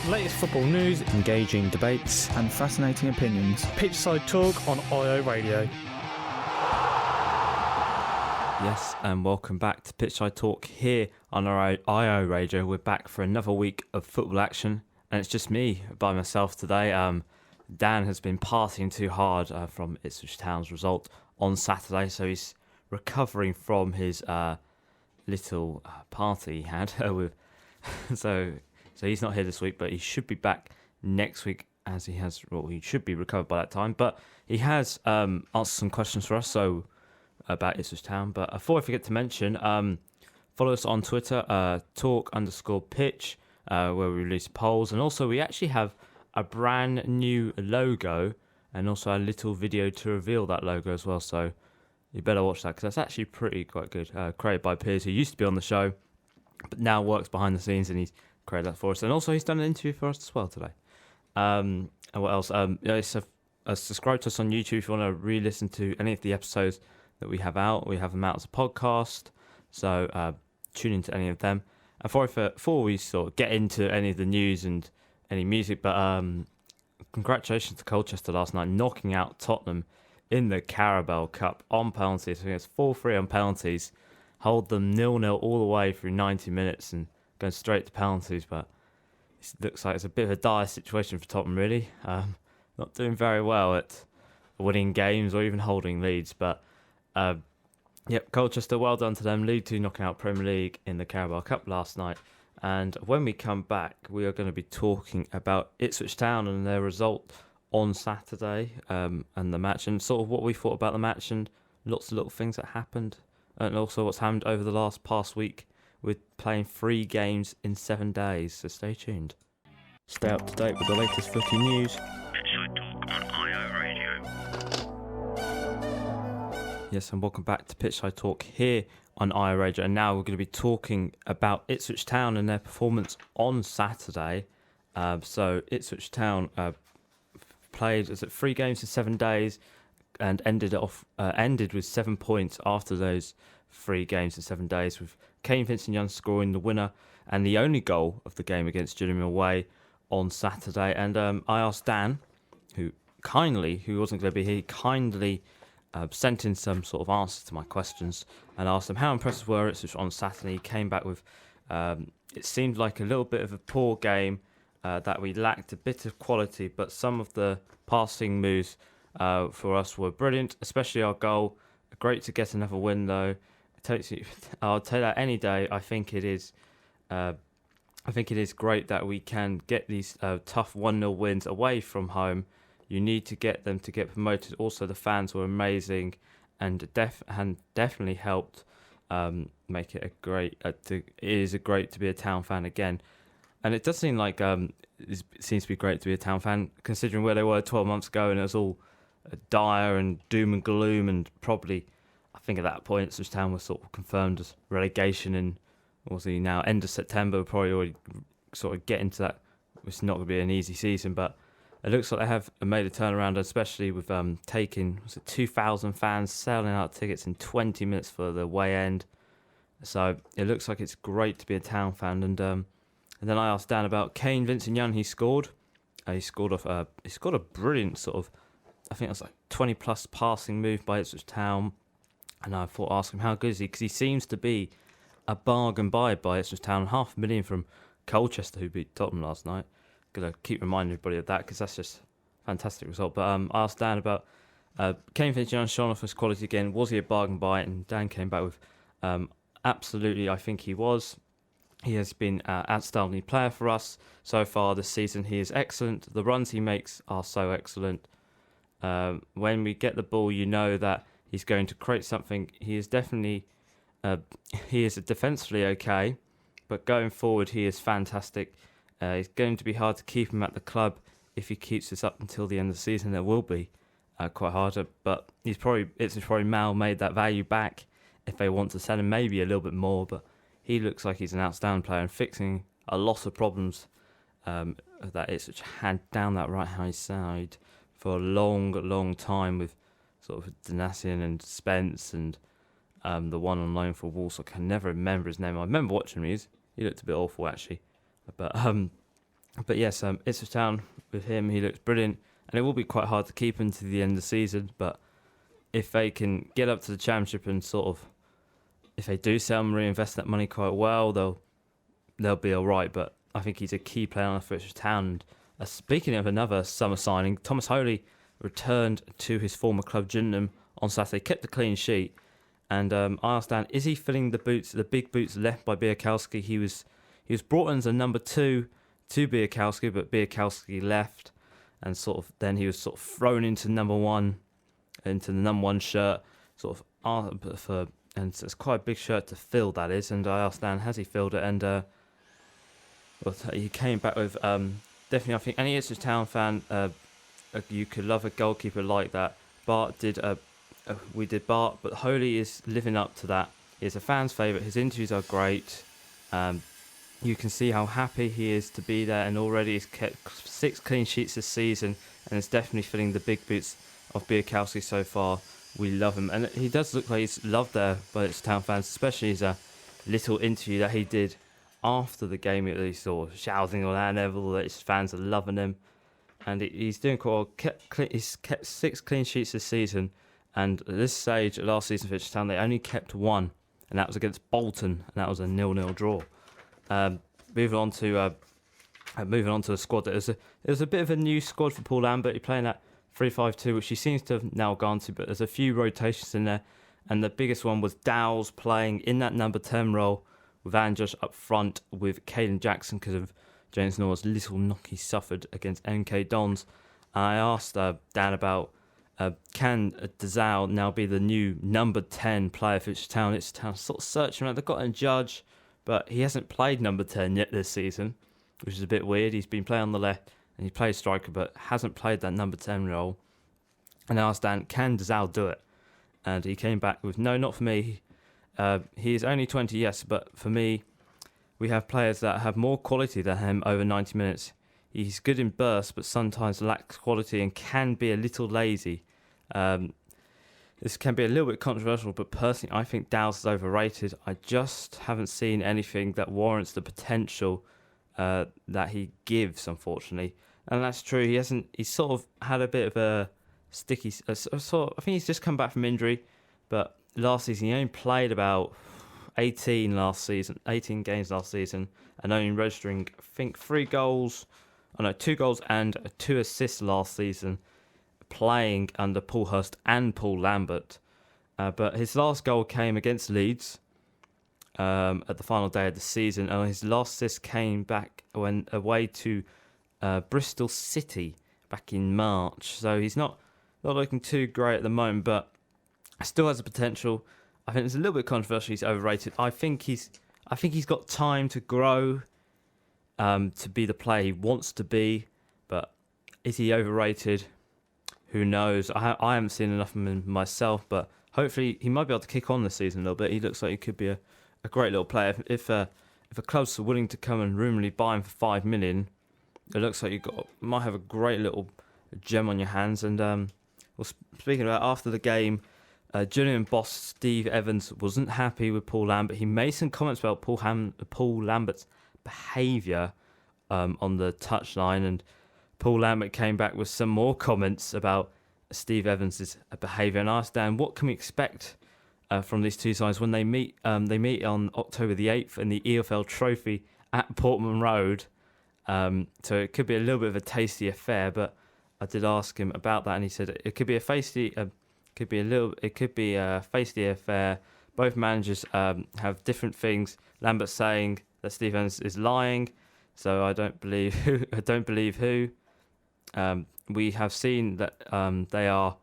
Latest football news, engaging debates, and fascinating opinions. Pitchside talk on IO Radio. Yes, and welcome back to Pitchside Talk here on our IO Radio. We're back for another week of football action, and it's just me by myself today. Dan has been partying too hard from Ipswich Town's result on Saturday, so he's recovering from his little party he had. So he's not here this week, but he should be back next week, as he should be recovered by that time. But he has answered some questions for us, so about Ipswich Town. But before I forget to mention, follow us on Twitter, talk_pitch, where we release polls. And also we actually have a brand new logo and also a little video to reveal that logo as well. So you better watch that, because that's actually quite good. Created by Piers, who used to be on the show, but now works behind the scenes, and he's created that for us. And also he's done an interview for us as well today. And what else? Subscribe to us on YouTube if you want to re-listen to any of the episodes that we have out. We have them out as a podcast, so tune into any of them. And before we sort of get into any of the news and any music, but congratulations to Colchester last night, knocking out Tottenham in the Carabao Cup on penalties. I think it's 4-3 on penalties, hold them 0-0 all the way through 90 minutes and going straight to penalties. But it looks like it's a bit of a dire situation for Tottenham, really. Not doing very well at winning games or even holding leads, but Colchester, well done to them. League 2 knocking out Premier League in the Carabao Cup last night. And when we come back, we are going to be talking about Ipswich Town and their result on Saturday, and the match, and sort of what we thought about the match, and lots of little things that happened, and also what's happened over the past week with playing 3 games in 7 days. So stay tuned. Stay up to date with the latest footy news. Pitchside Talk on IO Radio. Yes, and welcome back to Pitchside Talk here on IO Radio. And now we're going to be talking about Ipswich Town and their performance on Saturday. So Ipswich Town played 3 games in 7 days and ended with 7 points after those 3 games in 7 days, with Kane Vincent-Young scoring the winner and the only goal of the game against Gillingham away on Saturday. And I asked Dan, who wasn't going to be here, kindly sent in some sort of answers to my questions, and asked him how impressive were Ipswich on Saturday. He came back with it seemed like a little bit of a poor game, that we lacked a bit of quality, but some of the passing moves for us were brilliant, especially our goal. Great to get another win, though. I'll tell you that any day. I think it is great that we can get these tough 1-0 wins away from home. You need to get them to get promoted. Also, the fans were amazing and definitely helped make it it is great to be a Town fan again. And it does seem like it seems to be great to be a Town fan, considering where they were 12 months ago, and it was all dire and doom and gloom, and probably, I think at that point, Ipswich Town was sort of confirmed as relegation, and obviously now end of September, we'll probably already sort of get into that. It's not going to be an easy season, but it looks like they have made a turnaround, especially with taking 2,000 fans selling out tickets in 20 minutes for the away end. So it looks like it's great to be a Town fan. And then I asked Dan about Kane Vincent-Young. He scored. He scored a brilliant sort of, I think it was like 20 plus passing move by Ipswich Town. And I thought, ask him how good is he, because he seems to be a bargain buy by Ipswich Town. $500,000 from Colchester, who beat Tottenham last night. Gonna keep reminding everybody of that, because that's just a fantastic result. But I asked Dan about Kane Vincent-Young showing off his quality again. Was he a bargain buy? And Dan came back with absolutely. I think he was. He has been an outstanding player for us so far this season. He is excellent. The runs he makes are so excellent. When we get the ball, you know that he's going to create something. He is definitely he is defensively okay, but going forward he is fantastic. It's going to be hard to keep him at the club if he keeps this up until the end of the season. It will be quite hard, but it's probably Mal made that value back if they want to sell him maybe a little bit more. But he looks like he's an outstanding player and fixing a lot of problems that Ipswich had down that right-hand side for a long time, with sort of Danasian and Spence and the one on loan for Wolves. I can never remember his name. I remember watching him. He looked a bit awful, actually. But But yes, Ipswich Town with him, he looks brilliant, and it will be quite hard to keep him to the end of the season. But if they can get up to the Championship and sort of, if they do sell him, reinvest that money quite well, they'll be all right. But I think he's a key player on Ipswich Town. And, speaking of another summer signing, Thomas Holy returned to his former club Gillingham on Saturday, kept a clean sheet. And I asked Dan, is he filling the big boots left by Biakowski? He was brought in as a number 2 to Biakowski, but Biakowski left, and then he was sort of thrown into the number 1 shirt, and so it's quite a big shirt to fill, that is. And I asked Dan, has he filled it? And he came back with definitely, I think any Ipswich Town fan, you could love a goalkeeper like that. We did Bart, but Holy is living up to that. He's a fan's favourite. His interviews are great. You can see how happy he is to be there, and already he's kept 6 clean sheets this season, and it's definitely filling the big boots of Biakowski so far. We love him, and he does look like he's loved there by its Town fans, especially his little interview that he did after the game. He sort of shouting on our level that his fans are loving him, and he's doing quite well. He's kept 6 clean sheets this season, and at this stage, last season for Ipswich Town, they only kept 1, and that was against Bolton, and that was a 0-0 draw. Moving on to the squad, it was a bit of a new squad for Paul Lambert. He's playing that 3-5-2, which he seems to have now gone to, but there's a few rotations in there, and the biggest one was Dowles playing in that number 10 role with Andros up front with Caden Jackson because of James Norris' little knock he suffered against MK Dons. And I asked Dan about can Dazal now be the new number 10 player for Ipswich Town? Ipswich Town sort of searching around. They've got a Judge, but he hasn't played number 10 yet this season, which is a bit weird. He's been playing on the left and he plays striker, but hasn't played that number 10 role. And I asked Dan, can Dazal do it? And he came back with, no, not for me. He is only 20, yes, but for me, we have players that have more quality than him over 90 minutes. He's good in bursts, but sometimes lacks quality and can be a little lazy. This can be a little bit controversial, but personally, I think Dowles is overrated. I just haven't seen anything that warrants the potential that he gives, unfortunately. And that's true. He's sort of had a bit of a sticky. I think he's just come back from injury, but last season he only played about 18 games last season, and only registering, I think, 2 goals and 2 assists last season, playing under Paul Hurst and Paul Lambert. But his last goal came against Leeds at the final day of the season, and his last assist came back when away to Bristol City back in March. So he's not looking too great at the moment, but still has the potential. I think it's a little bit controversial. He's overrated. I think he's got time to grow to be the player he wants to be. But is he overrated? Who knows? I haven't seen enough of him myself, but hopefully he might be able to kick on this season a little bit. He looks like he could be a great little player. If a club's willing to come and rumourly buy him for 5 million, it looks like might have a great little gem on your hands. And speaking about after the game, Gillingham boss Steve Evans wasn't happy with Paul Lambert. He made some comments about Paul Lambert's behaviour on the touchline, and Paul Lambert came back with some more comments about Steve Evans' behaviour. And I asked Dan, what can we expect from these two sides when they meet? They meet on October the 8th in the EFL Trophy at Portman Road. So it could be a little bit of a tasty affair, but I did ask him about that, and he said it could be a feisty affair. Both managers have different things. Lambert's saying that Steve Evans is lying, so I don't believe who. We have seen that they are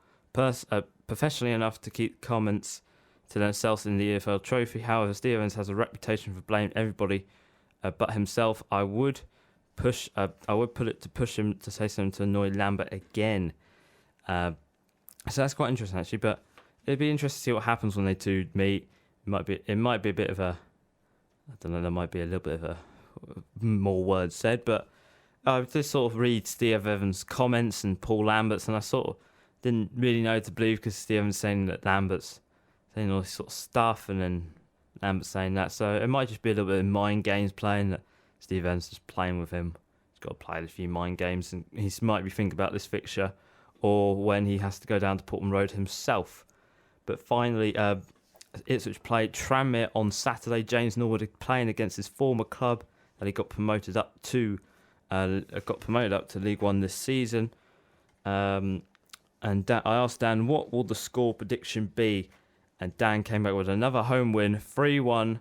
professionally enough to keep comments to themselves in the EFL Trophy. However, Steve Evans has a reputation for blaming everybody but himself. I would put it to push him to say something to annoy Lambert again. So that's quite interesting, actually. But it'd be interesting to see what happens when they two meet. It might be a bit of a, I don't know. There might be a little bit of a more words said, but I just sort of read Steve Evans' comments and Paul Lambert's, and I sort of didn't really know to believe because Steve Evans saying that Lambert's saying all this sort of stuff, and then Lambert's saying that. So it might just be a little bit of mind games playing that Steve Evans is playing with him, he's got to play a few mind games, and he might be thinking about this fixture or when he has to go down to Portman Road himself. But finally, Ipswich played Tranmere on Saturday. James Norwood playing against his former club that he got promoted up to League One this season. And I asked Dan, what will the score prediction be? And Dan came back with another home win, 3-1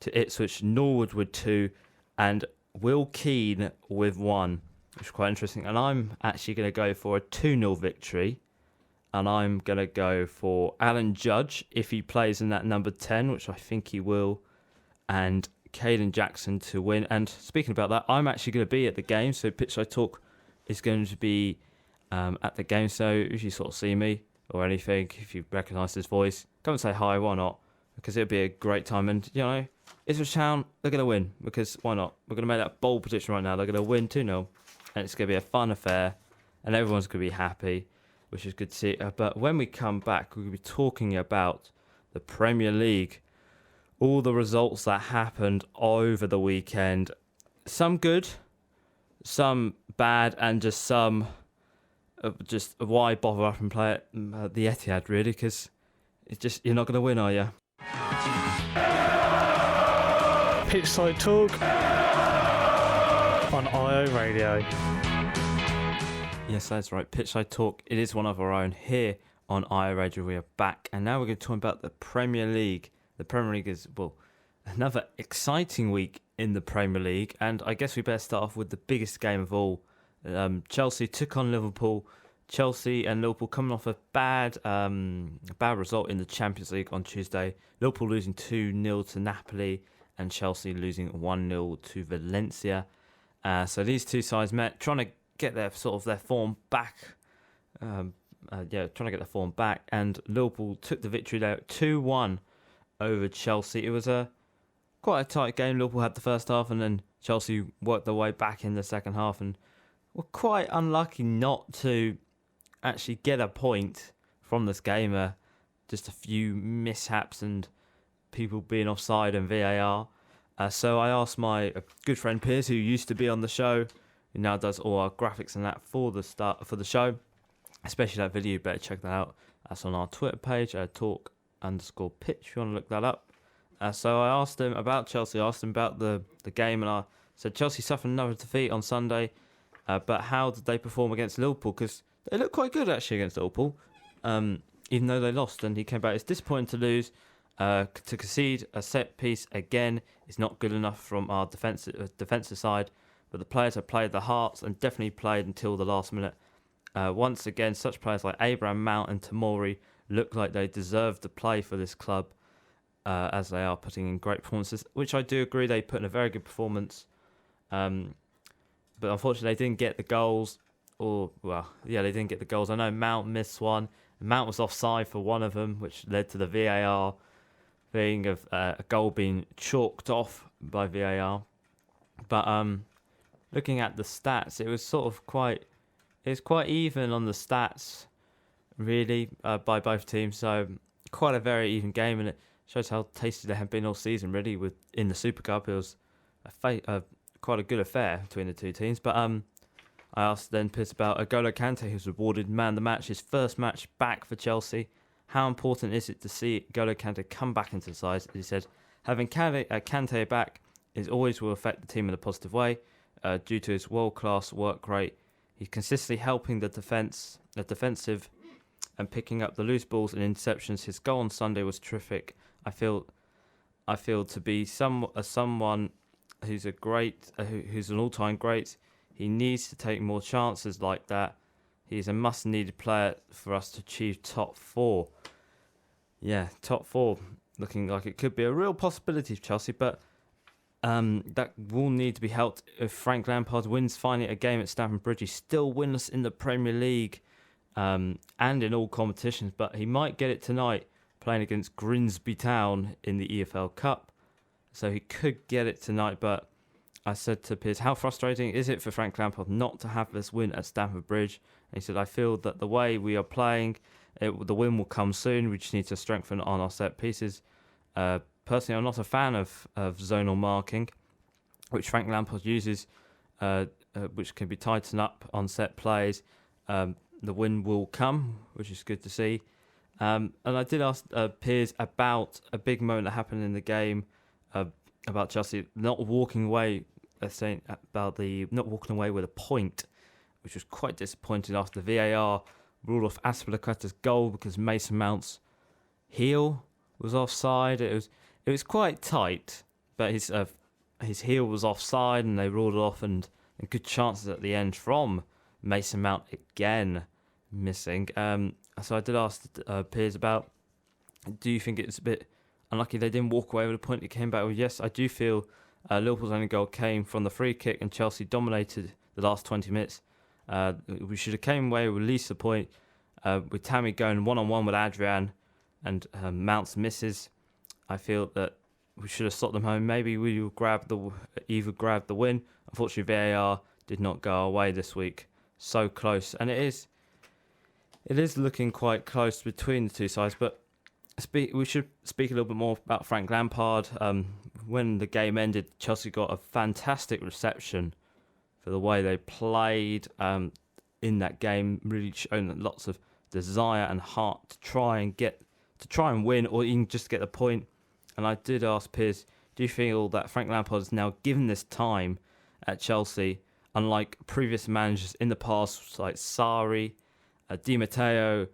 to Ipswich, Norwood with 2, and Will Keane with 1, which is quite interesting. And I'm actually going to go for a 2-0 victory. And I'm going to go for Alan Judge, if he plays in that number 10, which I think he will, and Caden Jackson to win. And speaking about that, I'm actually going to be at the game. So Pitchside Talk is going to be at the game. So if you sort of see me or anything, if you recognise his voice, come and say hi, why not? Because it'll be a great time. And, you know, Ipswich Town, they're going to win. Because why not? We're going to make that bold prediction right now. They're going to win 2-0. And it's going to be a fun affair. And everyone's going to be happy, which is good to see. But when we come back, we're going to be talking about the Premier League. All the results that happened over the weekend. Some good, some bad, and just some... just why bother up and play at the Etihad, really, because it's just, you're not going to win, are you? Pitchside Talk on IO Radio. Yes, that's right. Pitchside Talk. It is one of our own here on IO Radio. We are back, and now we're going to talk about the Premier League. The Premier League is, well, another exciting week in the Premier League, and I guess we better start off with the biggest game of all. Chelsea took on Liverpool. Chelsea and Liverpool coming off a bad result in the Champions League on Tuesday. Liverpool losing 2-0 to Napoli and Chelsea losing 1-0 to Valencia. So these two sides met, trying to get their form back. Trying to get their form back, and Liverpool took the victory there 2-1 over Chelsea. It was quite a tight game. Liverpool had the first half, and then Chelsea worked their way back in the second half, and were quite unlucky not to actually get a point from this game. Just a few mishaps and people being offside and VAR. So I asked my good friend Piers, who used to be on the show, who now does all our graphics and that for the show, especially that video. You better check that out. That's on our Twitter page, talk_pitch, if you want to look that up. So I asked him about Chelsea. I asked him about the game, and I said Chelsea suffered another defeat on Sunday. But how did they perform against Liverpool? Because they looked quite good, actually, against Liverpool, even though they lost. And he came back, it's disappointing to lose. To concede a set piece again is not good enough from our defensive side. But the players have played their hearts and definitely played until the last minute. Once again, such players like Abraham, Mount and Tomori look like they deserve to play for this club, as they are putting in great performances, which I do agree they put in a very good performance. But unfortunately, they didn't get the goals. They didn't get the goals. I know Mount missed one. Mount was offside for one of them, which led to the VAR thing of a goal being chalked off by VAR. But looking at the stats, it was quite even on the stats, really, by both teams. So quite a very even game, and it shows how tasty they have been all season, really. In the Super Cup, it was quite a good affair between the two teams. But I asked then Piers about N'Golo Kante, who's awarded man of the match, his first match back for Chelsea. How important is it to see N'Golo Kante come back into the side? He said, having Kante back always will affect the team in a positive way due to his world-class work rate. He's consistently helping the defensive, and picking up the loose balls and interceptions. His goal on Sunday was terrific. I feel to be someone who's who's an all-time great. He needs to take more chances like that. He's a must-needed player for us to achieve top 4. Yeah, top 4, looking like it could be a real possibility for Chelsea, but that will need to be helped if Frank Lampard wins finally a game at Stamford Bridge. He's still winless in the Premier League and in all competitions, but he might get it tonight playing against Grimsby Town in the EFL Cup. So he could get it tonight, but I said to Piers, how frustrating is it for Frank Lampard not to have this win at Stamford Bridge? And he said, I feel that the way we are playing, the win will come soon. We just need to strengthen on our set pieces. Personally, I'm not a fan of zonal marking, which Frank Lampard uses which can be tightened up on set plays, the win will come, which is good to see. And I did ask Piers about a big moment that happened in the game, about Chelsea not walking away, saying about the not walking away with a point, which was quite disappointing after the VAR ruled off Azpilicueta's goal because Mason Mount's heel was offside. It was quite tight, but his heel was offside, and they ruled it off, and good chances at the end from Mason Mount again missing. So I did ask Piers about, do you think it's a bit unlucky they didn't walk away with a point? It came back with, yes, I do feel Liverpool's only goal came from the free kick, and Chelsea dominated the last 20 minutes. We should have came away with at least a point, with Tammy going one-on-one with Adrian and Mount's misses. I feel that we should have stopped them home. Maybe we would either grab the win. Unfortunately, VAR did not go away this week. So close, and it is looking quite close between the two sides. But we should speak a little bit more about Frank Lampard. When the game ended, Chelsea got a fantastic reception for the way they played in that game, really showing lots of desire and heart to try and win, or even just get the point. And I did ask Piers, do you feel that Frank Lampard is now given this time at Chelsea, unlike previous managers in the past, like Sarri, Di Matteo,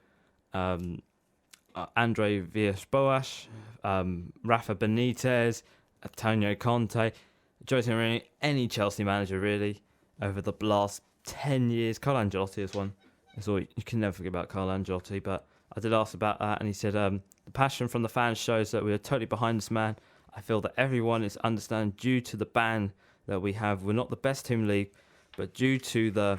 Andre Villas-Boas, Rafa Benitez, Antonio Conte, Jose Mourinho, any Chelsea manager really over the last 10 years. Carlo Ancelotti is one. You can never forget about Carlo Ancelotti, but I did ask about that, and he said, the passion from the fans shows that we are totally behind this man. I feel that everyone is understanding due to the ban that we have. We're not the best team in the league, but due to the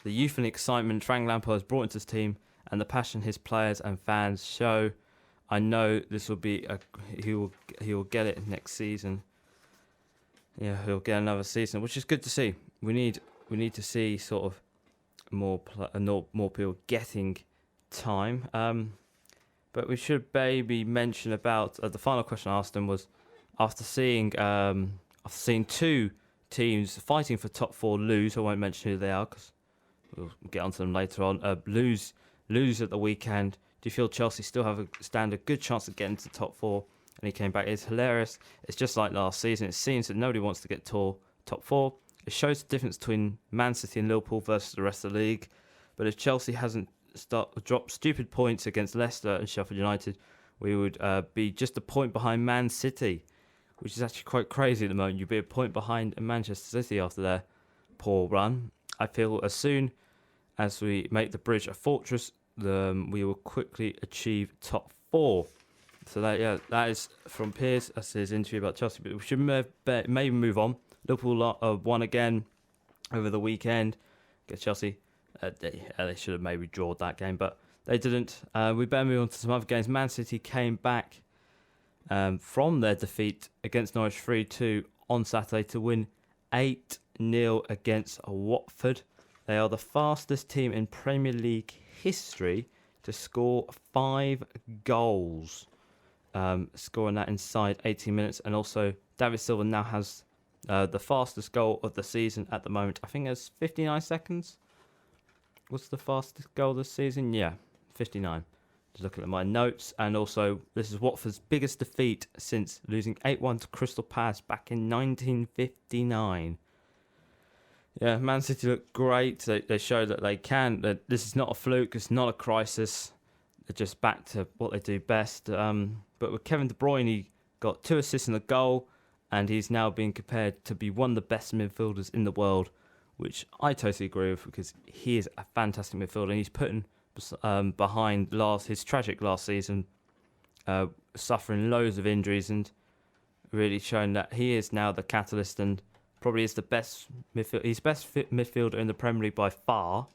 youth and excitement Frank Lampard has brought into his team and the passion his players and fans show, I know this will be he will get it next season. Yeah, he'll get another season, which is good to see. We need to see sort of more people getting time. But we should maybe mention about the final question I asked him was, after seeing two teams fighting for top four lose. I won't mention who they are because we'll get onto them later on. Lose at the weekend. Do you feel Chelsea still stand a good chance of getting to the top four? And he came back. It's hilarious. It's just like last season. It seems that nobody wants to get top four. It shows the difference between Man City and Liverpool versus the rest of the league. But if Chelsea hasn't dropped stupid points against Leicester and Sheffield United, we would be just a point behind Man City, which is actually quite crazy at the moment. You'd be a point behind Manchester City after their poor run. I feel as soon as we make the bridge a fortress, we will quickly achieve top four. So that is from Piers. That's his interview about Chelsea. But we should maybe move on. Liverpool won again over the weekend against Chelsea. They should have maybe drawn that game, but they didn't. We better move on to some other games. Man City came back from their defeat against Norwich 3-2 on Saturday to win 8-0 against Watford. They are the fastest team in Premier League history to score 5 goals, scoring that inside 18 minutes. And also, David Silva now has the fastest goal of the season at the moment. I think it's 59 seconds. What's the fastest goal this season? Yeah, 59. Just looking at my notes. And also, this is Watford's biggest defeat since losing 8-1 to Crystal Palace back in 1959. Yeah, Man City look great. They show that they can. That this is not a fluke. It's not a crisis. They're just back to what they do best. But with Kevin De Bruyne, he got 2 assists and a goal, and he's now being compared to be one of the best midfielders in the world, which I totally agree with, because he is a fantastic midfielder, and he's putting behind his tragic last season, suffering loads of injuries, and really showing that he is now the catalyst and probably is the best midfield. He's best midfielder in the Premier League by far,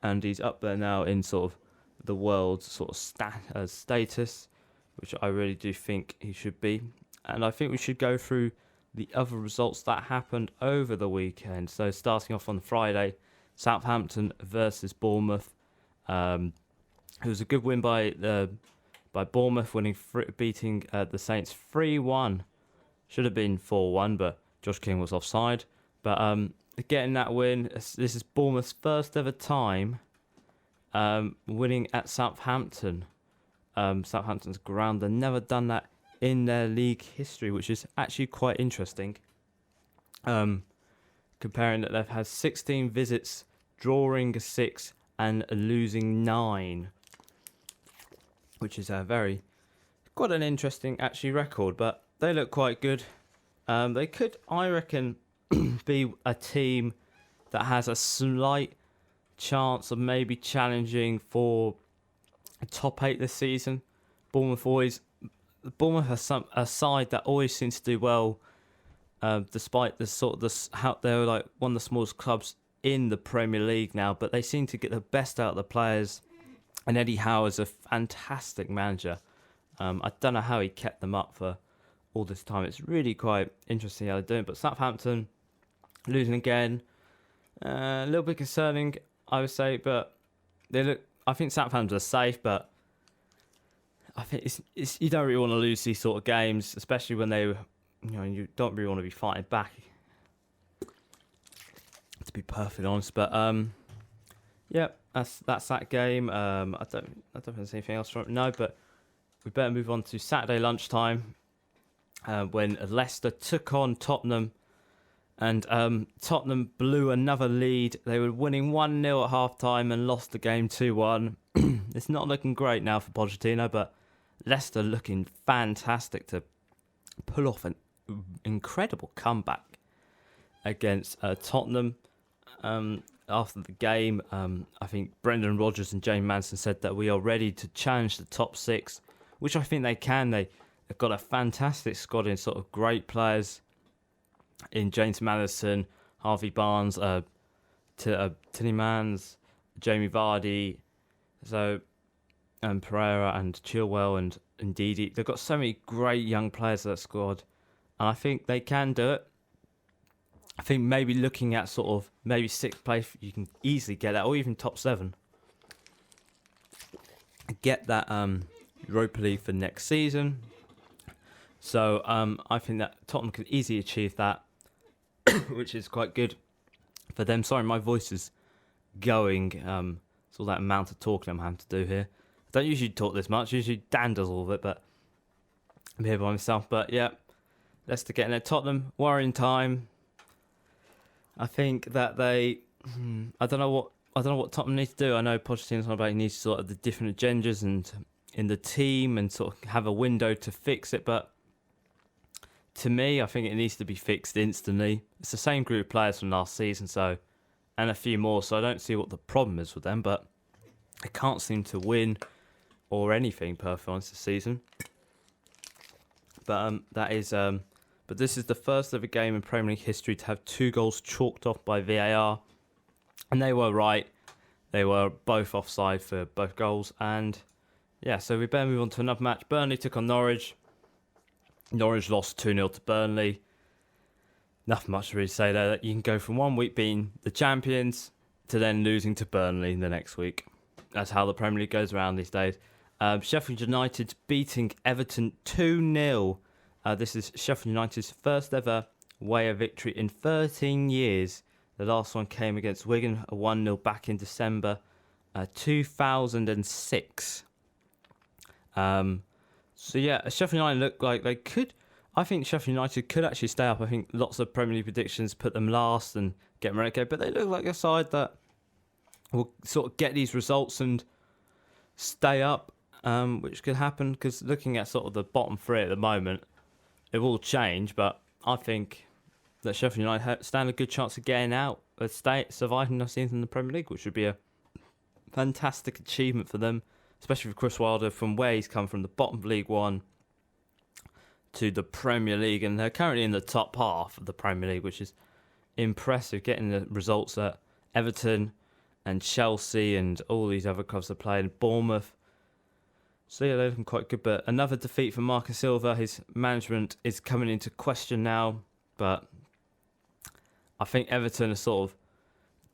and he's up there now in sort of the world's sort of status, which I really do think he should be. And I think we should go through the other results that happened over the weekend. So starting off on Friday, Southampton versus Bournemouth. It was a good win by Bournemouth, beating the Saints 3-1. Should have been 4-1, but Josh King was offside. But getting that win. This is Bournemouth's first ever time winning at Southampton. Southampton's ground. They've never done that in their league history, which is actually quite interesting. Comparing that they've had 16 visits, drawing 6 and losing 9, which is quite an interesting actually record. But they look quite good. They could, I reckon, be a team that has a slight chance of maybe challenging for a top 8 this season. Bournemouth has a side that always seems to do well, despite how they're like one of the smallest clubs in the Premier League now. But they seem to get the best out of the players, and Eddie Howe is a fantastic manager. I don't know how he kept them up for all this time. It's really quite interesting how they're doing. But Southampton losing again, a little bit concerning, I would say. But I think Southampton are safe, but I think it's you don't really want to lose these sort of games, especially when you don't really want to be fighting back, to be perfectly honest. But yeah, that's that game. I don't think there's anything else from it. No, but we better move on to Saturday lunchtime, when Leicester took on Tottenham, and Tottenham blew another lead. They were winning 1-0 at half-time and lost the game 2-1. It's not looking great now for Pochettino, but Leicester looking fantastic to pull off an incredible comeback against Tottenham. After the game, I think Brendan Rodgers and James Manson said that we are ready to challenge the top 6, which I think they can. They've got a fantastic squad in sort of great players in James Maddison, Harvey Barnes, Tillemans, Jamie Vardy, and Pereira and Chilwell and Ndidi. They've got so many great young players in that squad, and I think they can do it. I think maybe looking at sort of maybe 6th place, you can easily get that, or even top 7. Get that Europa League for next season. So I think that Tottenham could easily achieve that, which is quite good for them. Sorry, my voice is going. It's all that amount of talking I'm having to do here. I don't usually talk this much. Usually Dan does all of it, but I'm here by myself. But yeah, Leicester getting at Tottenham. Worrying time. I think that I don't know what Tottenham needs to do. I know Pochettino's on about he needs sort of the different agendas and in the team and sort of have a window to fix it, but to me, I think it needs to be fixed instantly. It's the same group of players from last season, and a few more, so I don't see what the problem is with them, but they can't seem to win or anything perfectly honest this season. But but this is the first ever game in Premier League history to have 2 goals chalked off by VAR, and they were right. They were both offside for both goals, and yeah, so we better move on to another match. Burnley took on Norwich. Norwich lost 2-0 to Burnley. Nothing much to really say there. You can go from one week being the champions to then losing to Burnley the next week. That's how the Premier League goes around these days. Sheffield United beating Everton 2-0. This is Sheffield United's first ever away victory in 13 years. The last one came against Wigan, a 1-0 back in December 2006. So yeah, Sheffield United look like they could. I think Sheffield United could actually stay up. I think lots of Premier League predictions put them last and get them relegated, but they look like a side that will sort of get these results and stay up, which could happen. Because looking at sort of the bottom 3 at the moment, it will change. But I think that Sheffield United stand a good chance of getting out, surviving the season in the Premier League, which would be a fantastic achievement for them. Especially for Chris Wilder, from where he's come from the bottom of League One to the Premier League. And they're currently in the top half of the Premier League, which is impressive, getting the results at Everton and Chelsea and all these other clubs are playing, Bournemouth. So yeah, they're looking quite good. But another defeat for Marcus Silva. His management is coming into question now. But I think Everton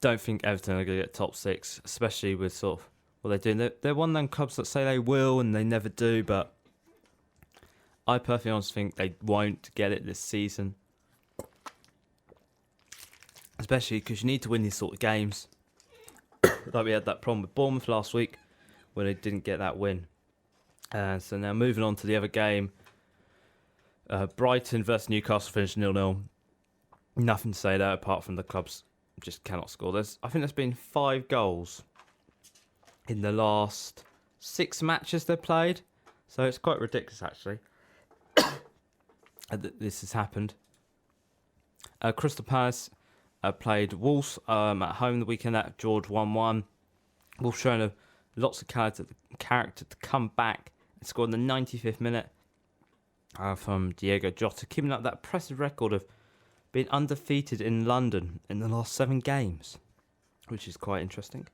don't think Everton are going to get top 6, especially with sort of what they're doing. They're one of them clubs that say they will and they never do, but I perfectly honestly think they won't get it this season. especially because you need to win these sort of games. Like we had that problem with Bournemouth last week where they didn't get that win. So now moving on to the other game, Brighton versus Newcastle finished 0-0. Nothing to say there apart from the clubs just cannot score. I think there's been 5 goals in the last 6 matches they played, so it's quite ridiculous actually. This has happened. Crystal Palace played Wolves at home the weekend at George 1-1. Wolves showing lots of character to come back and score in the 95th minute from Diego Jota, keeping up that impressive record of being undefeated in London in the last 7 games, which is quite interesting.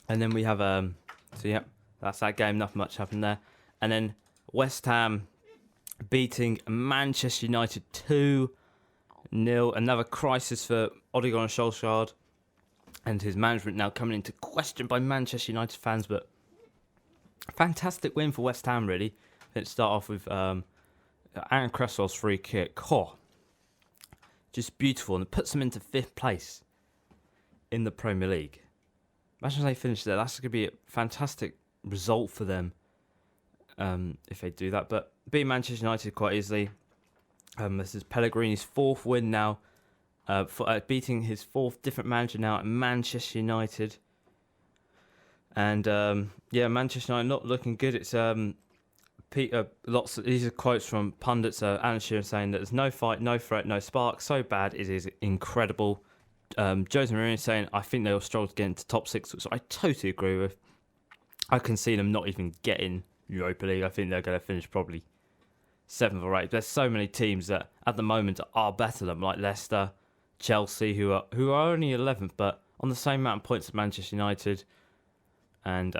And then we have, that's that game, nothing much happened there. And then West Ham beating Manchester United 2-0, another crisis for Ole Gunnar Solskjaer and his management now coming into question by Manchester United fans, but fantastic win for West Ham really. Let's start off with Aaron Cresswell's free kick. Just beautiful, and it puts them into 5th place in the Premier League. Imagine if they finish there. That's going to be a fantastic result for them if they do that. But beating Manchester United quite easily. This is Pellegrini's 4th win now, beating his 4th different manager now at Manchester United. And Manchester United not looking good. It's these are quotes from pundits. Alan Shearer saying that there's no fight, no threat, no spark. So bad it is incredible. Jose Mourinho saying I think they'll struggle to get into top 6, which I totally agree with. I can see them not even getting Europa League. I think they're going to finish probably 7th or 8th. There's so many teams that at the moment are better than them, like Leicester, Chelsea, who are only 11th, but on the same amount of points as Manchester United and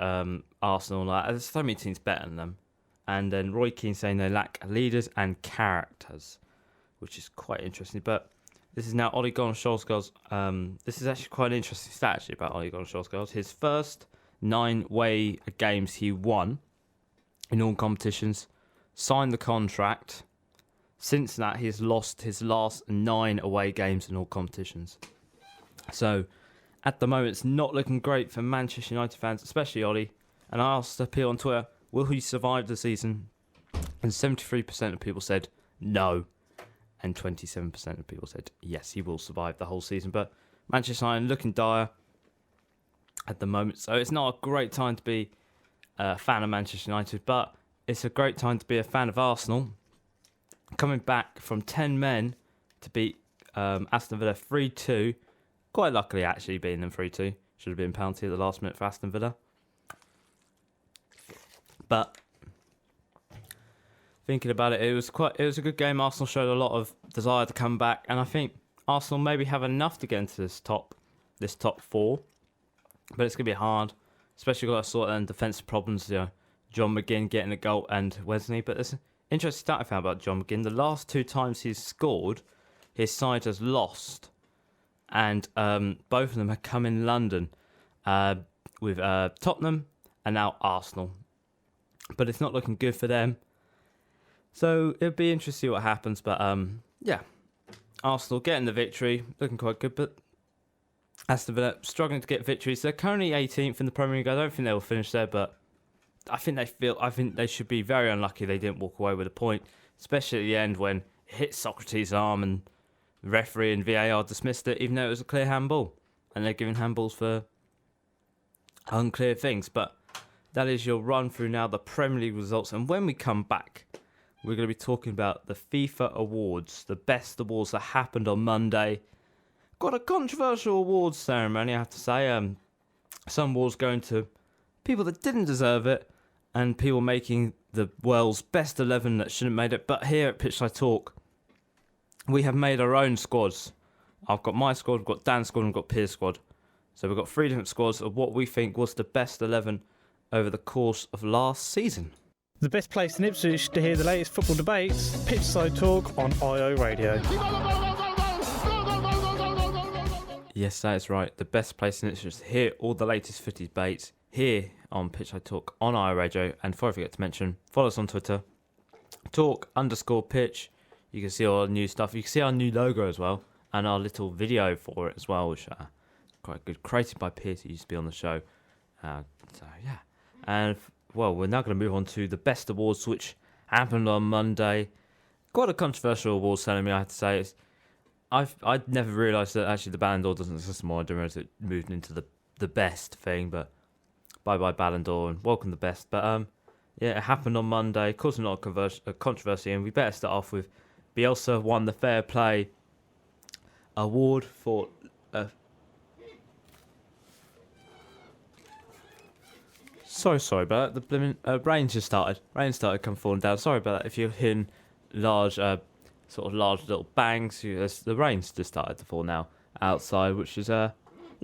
Arsenal. There's so many teams better than them. And then Roy Keane saying they lack leaders and characters, which is quite interesting. But this is now Ole Gunnar Solskjaer's. This is actually quite an interesting stat actually about Ole Gunnar Solskjaer. His first 9 away games he won in all competitions, signed the contract. Since that, he's lost his last 9 away games in all competitions. So at the moment, it's not looking great for Manchester United fans, especially Ole. And I asked Peel on Twitter, will he survive the season? And 73% of people said no. And 27% of people said yes, he will survive the whole season. But Manchester United looking dire at the moment. So it's not a great time to be a fan of Manchester United, but it's a great time to be a fan of Arsenal. Coming back from 10 men to beat Aston Villa 3-2. Quite luckily, actually, beating them 3-2. Should have been penalty at the last minute for Aston Villa. But thinking about it, it was a good game. Arsenal showed a lot of desire to come back, and I think Arsenal maybe have enough to get into this top 4. But it's gonna be hard, especially got to sort out defensive problems. John McGinn getting a goal and Wesley. But there's an interesting stat I found about John McGinn. The last 2 times he's scored, his side has lost, and both of them have come in London with Tottenham and now Arsenal. But it's not looking good for them. So it'll be interesting to see what happens. But Arsenal getting the victory, looking quite good. But Aston Villa struggling to get victories. They're currently 18th in the Premier League. I don't think they will finish there, but I think they should be very unlucky they didn't walk away with a point, especially at the end when it hit Socrates' arm and the referee and VAR dismissed it, even though it was a clear handball. And they're giving handballs for unclear things. But that is your run through now the Premier League results. And when we come back, we're going to be talking about the FIFA awards, the best awards that happened on Monday. Got a controversial awards ceremony, I have to say. Some awards going to people that didn't deserve it, and people making the world's best 11 that shouldn't have made it. But here at Pitchside Talk, we have made our own squads. I've got my squad, we've got Dan's squad, and we've got Pier's squad. So we've got 3 different squads of what we think was the best 11 over the course of last season. The best place in Ipswich to hear the latest football debates, Pitchside Talk on IO Radio. Yes, that is right. The best place in Ipswich to hear all the latest footy debates here on Pitchside Talk on IO Radio. And before I forget to mention, follow us on Twitter, talk_pitch. You can see all our new stuff. You can see our new logo as well. and our little video for it as well, which quite good, created by Piers, who used to be on the show. So yeah, and well, we're now going to move on to the best awards, which happened on Monday. Quite a controversial award ceremony, I have to say. I'd never realised that actually the Ballon d'Or doesn't exist anymore. I didn't realise it moved into the best thing, but bye Ballon d'Or and welcome the best. But yeah, it happened on Monday, causing a lot of controversy, and we better start off with Bielsa won the Fair Play award for. Sorry about that. The blooming rain just started. Rain started come falling down. Sorry about that. If you're hearing large little bangs, the rain's just started to fall now outside, which is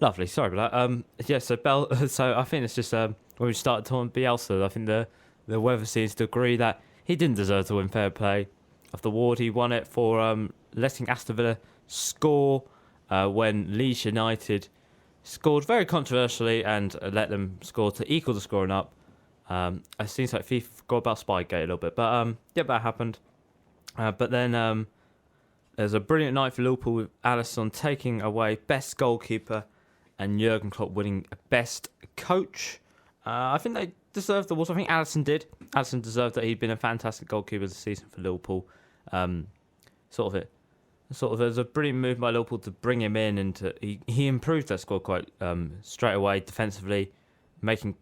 lovely. Sorry about that. Yeah. So I think it's just when we started talking Bielsa, I think the weather seems to agree that he didn't deserve to win Fair Play of the award. He won it for letting Aston Villa score when Leeds United scored very controversially and let them score to equal the scoring up. It seems like FIFA forgot about Spygate a little bit, but yeah, that happened. But then there's a brilliant night for Liverpool with Alisson taking away best goalkeeper and Jurgen Klopp winning best coach. I think they deserved the awards. I think Alisson did. Alisson deserved that. He'd been a fantastic goalkeeper this season for Liverpool. There's a brilliant move by Liverpool to bring him in, and he improved that squad quite straight away defensively, making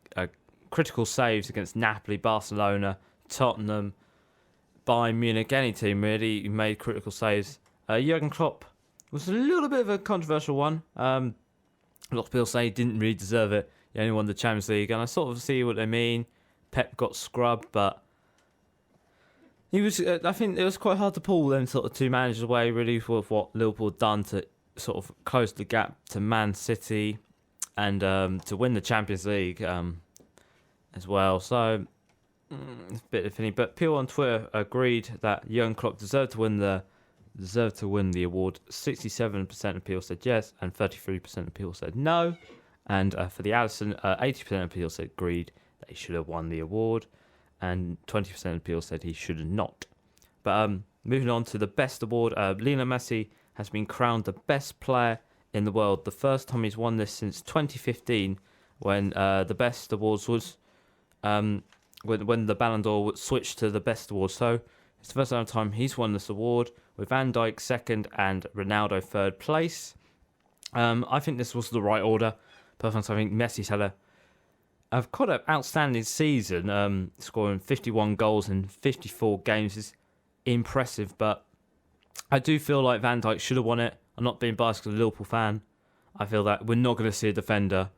critical saves against Napoli, Barcelona, Tottenham, Bayern Munich, any team really. He made critical saves. Jurgen Klopp was a little bit of a controversial one. A lot of people say he didn't really deserve it. He only won the Champions League, and I sort of see what they mean. Pep got scrubbed, but he was. I think it was quite hard to pull them sort of two managers away, really, with what Liverpool had done to sort of close the gap to Man City and to win the Champions League as well. So it's a bit of funny, but people on Twitter agreed that Jurgen Klopp deserved to win the award. 67% of people said yes, and 33% of people said no. And for the Alisson, 80% of people said agreed that he should have won the award, and 20% of people said he should have not. But moving on to the best award, Lionel Messi has been crowned the best player in the world. The first time he's won this since 2015, when the best awards was when the Ballon d'Or switched to the best award. So it's the first time he's won this award, with Van Dijk second and Ronaldo third place. I think this was the right order. Personally, I think Messi's had a quite an outstanding season, scoring 51 goals in 54 games is impressive, but I do feel like Van Dijk should have won it. I'm not being biased as a Liverpool fan. I feel that we're not going to see a defender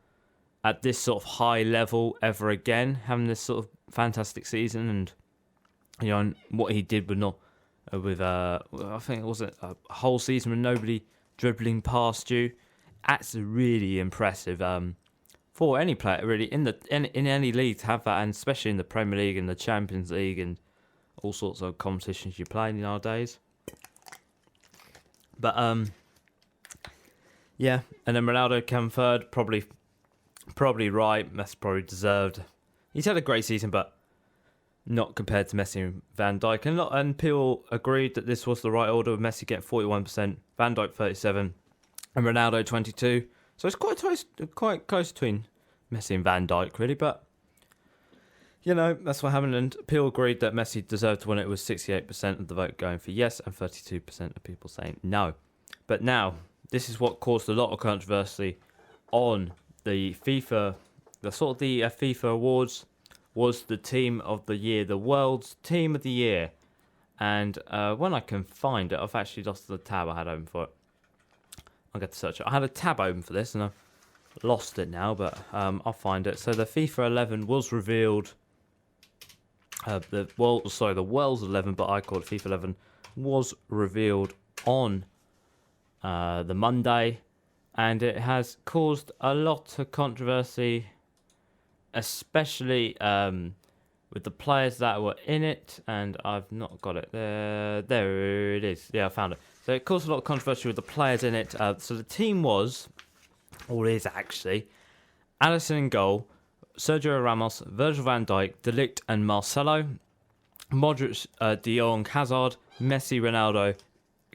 at this sort of high level ever again, having this sort of fantastic season, and and what he did I think it was a whole season with nobody dribbling past you. That's really impressive. For any player, really, in any league to have that, and especially in the Premier League and the Champions League and all sorts of competitions you play nowadays. But yeah, and then Ronaldo came third, probably right. Messi probably deserved. He's had a great season, but not compared to Messi and Van Dijk. And people agreed that this was the right order, with Messi getting 41%, Van Dijk 37%, and Ronaldo 22%. So it's quite close between Messi and Van Dijk, really. But, that's what happened. And people agreed that Messi deserved to win it, with 68% of the vote going for yes and 32% of people saying no. But now, this is what caused a lot of controversy on the FIFA, the FIFA awards, was the team of the year, the world's team of the year. And when I can find it, I've actually lost the tab I had open for it. I'll get to search it. I had a tab open for this and I've lost it now, but I'll find it. So the FIFA 11 was revealed. The world's 11, but I call it FIFA 11, was revealed on the Monday, and it has caused a lot of controversy, especially with the players that were in it. And I've not got it there. There it is. Yeah, I found it. So it caused a lot of controversy with the players in it. So the team was, or is actually, Alisson in goal, Sergio Ramos, Virgil van Dijk, De Ligt and Marcelo, Modric, De Jong, Hazard, Messi, Ronaldo,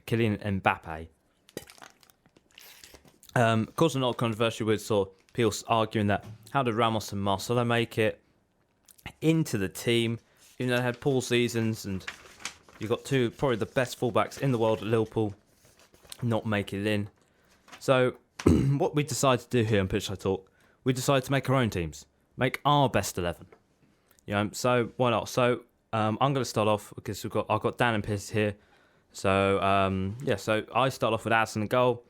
Kylian Mbappe. Caused a lot of controversy with sort of people arguing that how did Ramos and Marcelo make it into the team, even though they had poor seasons, and you've got two probably the best fullbacks in the world at Liverpool not make it in. So what we decided to do here on Pitch Side Talk, we decided to make our own teams, make our best 11. So why not? So I'm going to start off because I've got Dan and Piers here. So so I start off with Addison in goal.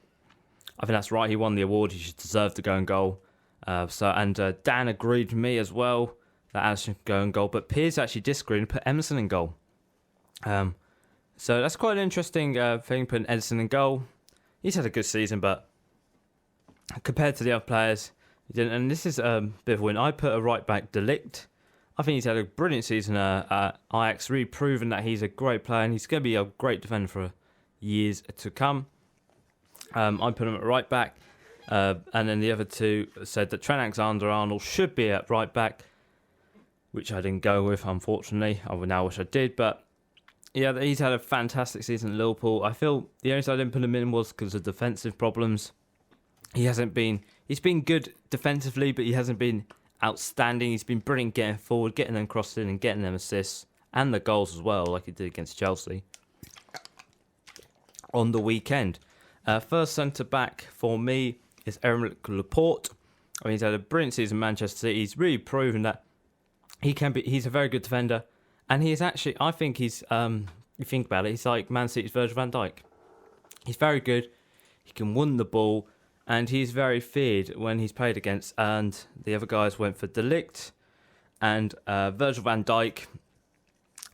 I think that's right. He won the award. He should deserve to go in goal. Dan agreed with me as well that Addison should go in goal, but Piers actually disagreed and put Emerson in goal. So that's quite an interesting thing, putting Edison in goal. He's had a good season, but compared to the other players, he didn't. And this is a bit of a win. I put a right back, De Ligt. I think he's had a brilliant season at Ajax, really proven that he's a great player and he's going to be a great defender for years to come. I put him at right back, and then the other two said that Trent Alexander-Arnold should be at right back, which I didn't go with, unfortunately. I would now wish I did, but yeah, he's had a fantastic season at Liverpool. I feel the only reason I didn't put him in was because of defensive problems. He's been good defensively, but he hasn't been outstanding. He's been brilliant getting forward, getting them crossed in and getting them assists and the goals as well, like he did against Chelsea on the weekend. First centre-back for me is Eric Laporte. I mean, he's had a brilliant season in Manchester City. He's really proven that he's a very good defender. And he is actually, I think he's, you think about it, he's like Man City's Virgil van Dijk. He's very good. He can win the ball. And he's very feared when he's played against. And the other guys went for De Ligt and Virgil van Dijk.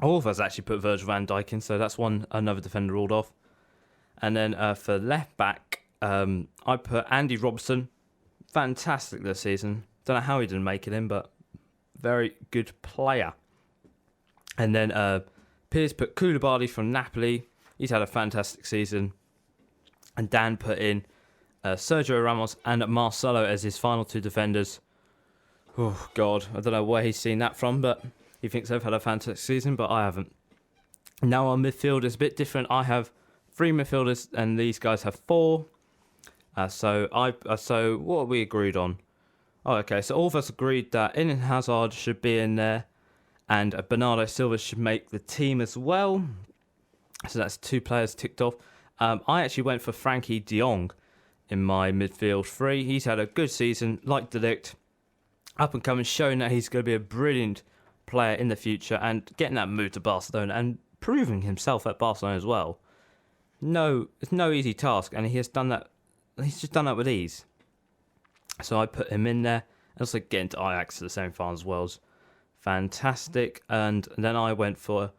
All of us actually put Virgil van Dijk in, so that's another defender ruled off. And then for left back, I put Andy Robertson. Fantastic this season. Don't know how he didn't make it in, but very good player. And then Piers put Koulibaly from Napoli. He's had a fantastic season. And Dan put in Sergio Ramos and Marcelo as his final two defenders. Oh, God. I don't know where he's seen that from, but he thinks they've had a fantastic season, but I haven't. Now our midfield is a bit different. I have 3 midfielders, and these guys have 4. So what have we agreed on? Oh, okay. So all of us agreed that Eden Hazard should be in there, and Bernardo Silva should make the team as well. So that's 2 players ticked off. I actually went for Frankie de Jong in my midfield 3. He's had a good season, like De Ligt, up and coming, showing that he's going to be a brilliant player in the future and getting that move to Barcelona and proving himself at Barcelona as well. It's no easy task, and he has done that. He's just done that with ease. So I put him in there. And also getting to Ajax at the semi-finals as well. Fantastic. And then I went for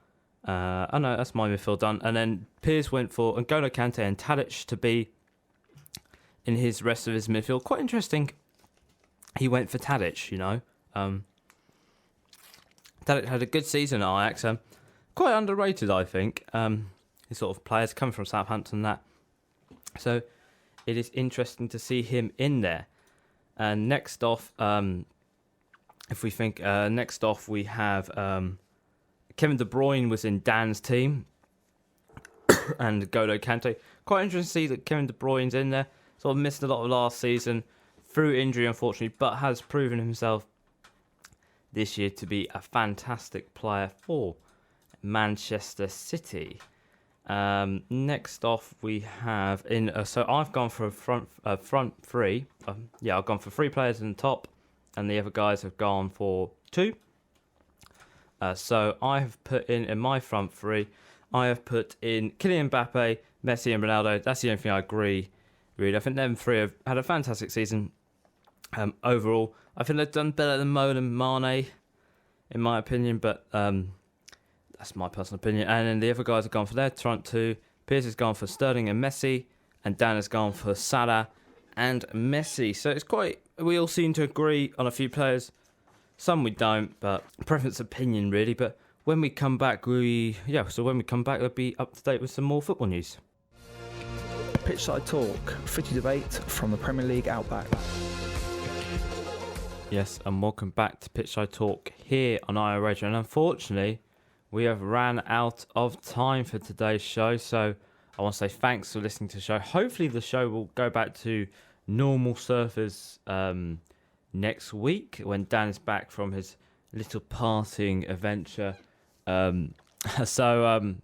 that's my midfield done. And then Piers went for N'Golo Kante and Tadic to be in his rest of his midfield. Quite interesting. He went for Tadic, Tadic had a good season at Ajax. Quite underrated, I think. His sort of players come from Southampton, that. So it is interesting to see him in there. And next off, we have Kevin De Bruyne was in Dan's team, and N'Golo Kante. Quite interesting to see that Kevin De Bruyne's in there. Sort of missed a lot of last season through injury, unfortunately, but has proven himself this year to be a fantastic player for Manchester City. Next off, we have so I've gone for a front 3. I've gone for 3 players in the top, and the other guys have gone for 2. So I have put in my front 3. I have put in Kylian Mbappe, Messi, and Ronaldo. That's the only thing I agree. Really, I think them 3 have had a fantastic season. Overall, I think they've done better than Mo and Mane, in my opinion, but that's my personal opinion. And then the other guys have gone for their front 2. Piers has gone for Sterling and Messi, and Dan has gone for Salah and Messi. So we all seem to agree on a few players. Some we don't, but preference opinion really. But when we come back, we'll be up to date with some more football news. Pitchside Talk, footy debate from the Premier League Outback. Yes, and welcome back to Pitchside Talk here on IO Radio. And unfortunately, we have ran out of time for today's show. So I want to say thanks for listening to the show. Hopefully the show will go back to normal surfers next week when Dan is back from his little partying adventure. So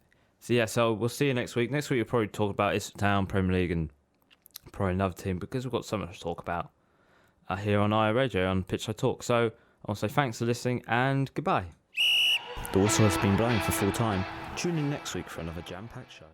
we'll see you next week. Next week we'll probably talk about Ipswich Town, Premier League, and probably another team because we've got so much to talk about here on IO Radio on Pitchside Talk. So I want to say thanks for listening and goodbye. The whistle has been blowing for full time. Tune in next week for another jam-packed show.